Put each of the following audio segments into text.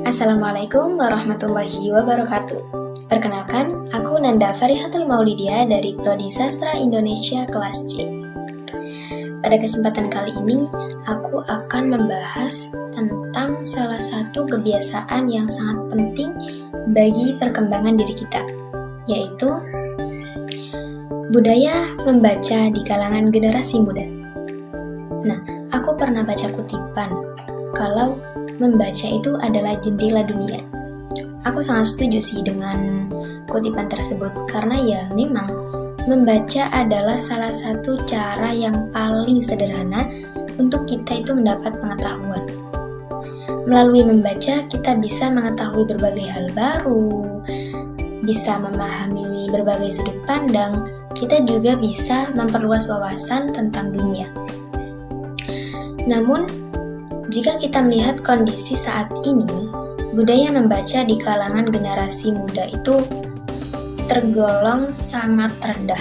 Assalamualaikum warahmatullahi wabarakatuh. Perkenalkan, aku Nanda Farihatul Maulidia dari Prodi Sastra Indonesia kelas C. Pada kesempatan kali ini, aku akan membahas tentang salah satu kebiasaan yang sangat penting bagi perkembangan diri kita, yaitu budaya membaca di kalangan generasi muda. Nah, aku pernah baca kutipan kalau membaca itu adalah jendela dunia. Aku sangat setuju sih dengan kutipan tersebut karena ya memang membaca adalah salah satu cara yang paling sederhana untuk kita itu mendapat pengetahuan. Melalui membaca kita bisa mengetahui berbagai hal baru, bisa memahami berbagai sudut pandang, kita juga bisa memperluas wawasan tentang dunia. Namun, jika kita melihat kondisi saat ini, budaya membaca di kalangan generasi muda itu tergolong sangat rendah.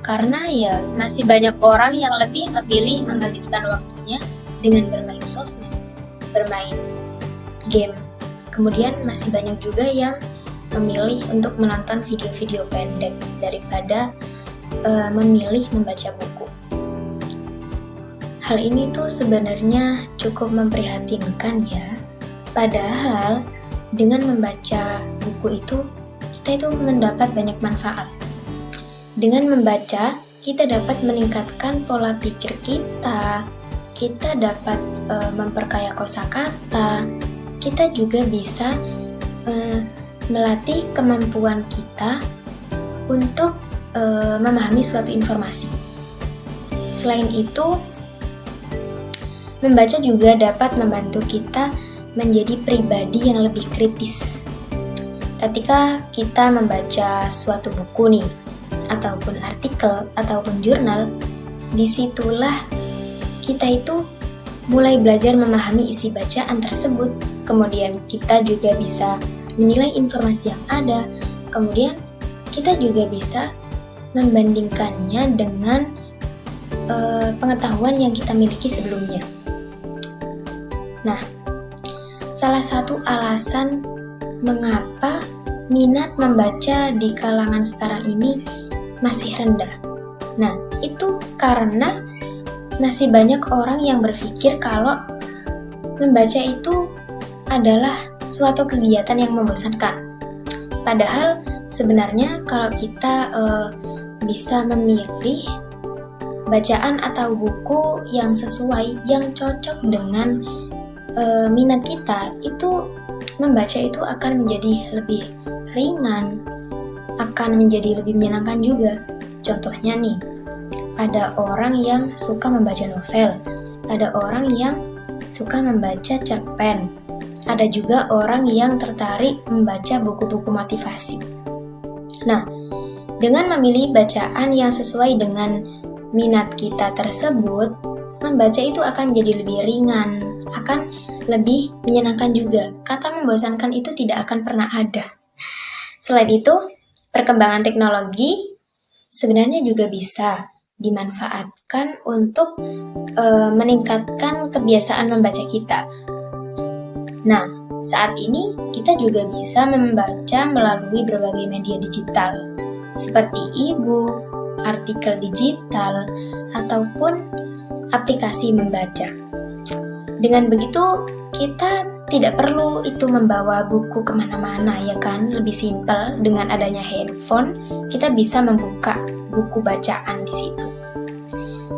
Karena ya masih banyak orang yang lebih memilih menghabiskan waktunya dengan bermain sosmed, bermain game. Kemudian masih banyak juga yang memilih untuk menonton video-video pendek daripada memilih membaca buku. Hal ini tuh sebenarnya cukup memprihatinkan ya. Padahal dengan membaca buku itu kita itu mendapat banyak manfaat. Dengan membaca kita dapat meningkatkan pola pikir kita dapat memperkaya kosakata, kita juga bisa melatih kemampuan kita untuk memahami suatu informasi. Selain itu, membaca juga dapat membantu kita menjadi pribadi yang lebih kritis. Ketika kita membaca suatu buku nih, ataupun artikel, ataupun jurnal, disitulah kita itu mulai belajar memahami isi bacaan tersebut. Kemudian kita juga bisa menilai informasi yang ada. Kemudian kita juga bisa membandingkannya dengan pengetahuan yang kita miliki sebelumnya. Nah, salah satu alasan mengapa minat membaca di kalangan sekarang ini masih rendah. Nah, itu karena masih banyak orang yang berpikir kalau membaca itu adalah suatu kegiatan yang membosankan. Padahal sebenarnya kalau kita bisa memilih bacaan atau buku yang sesuai, yang cocok dengan minat kita, itu membaca itu akan menjadi lebih ringan, akan menjadi lebih menyenangkan juga. Contohnya nih, ada orang yang suka membaca novel, ada orang yang suka membaca cerpen, ada juga orang yang tertarik membaca buku-buku motivasi. Nah, dengan memilih bacaan yang sesuai dengan minat kita tersebut, membaca itu akan menjadi lebih ringan, akan lebih menyenangkan juga. Kata membosankan itu tidak akan pernah ada. Selain itu, perkembangan teknologi sebenarnya juga bisa dimanfaatkan untuk meningkatkan kebiasaan membaca kita. Nah, saat ini kita juga bisa membaca melalui berbagai media digital, seperti e-book, artikel digital, ataupun aplikasi membaca. Dengan begitu, kita tidak perlu itu membawa buku kemana-mana ya kan, lebih simpel dengan adanya handphone, kita bisa membuka buku bacaan di situ.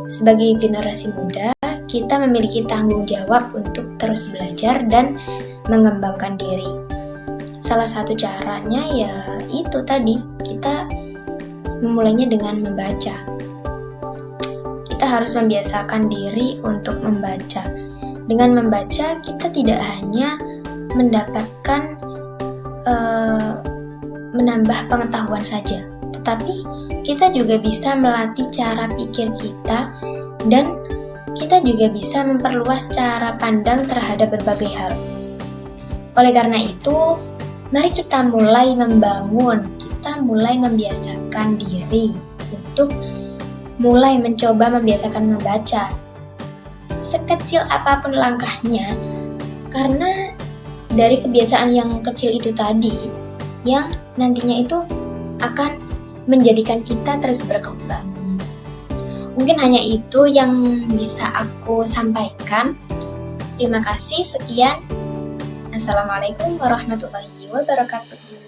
Sebagai generasi muda, kita memiliki tanggung jawab untuk terus belajar dan mengembangkan diri. Salah satu caranya ya itu tadi, kita memulainya dengan membaca. Kita harus membiasakan diri untuk membaca. Dengan membaca, kita tidak hanya mendapatkan menambah pengetahuan saja, tetapi kita juga bisa melatih cara pikir kita dan kita juga bisa memperluas cara pandang terhadap berbagai hal. Oleh karena itu, mari kita mulai membangun, kita mulai membiasakan diri untuk mulai mencoba membiasakan membaca. Sekecil apapun langkahnya, karena dari kebiasaan yang kecil itu tadi yang nantinya itu akan menjadikan kita terus berkembang. Mungkin hanya itu yang bisa aku sampaikan. Terima kasih, sekian. Assalamualaikum warahmatullahi wabarakatuh.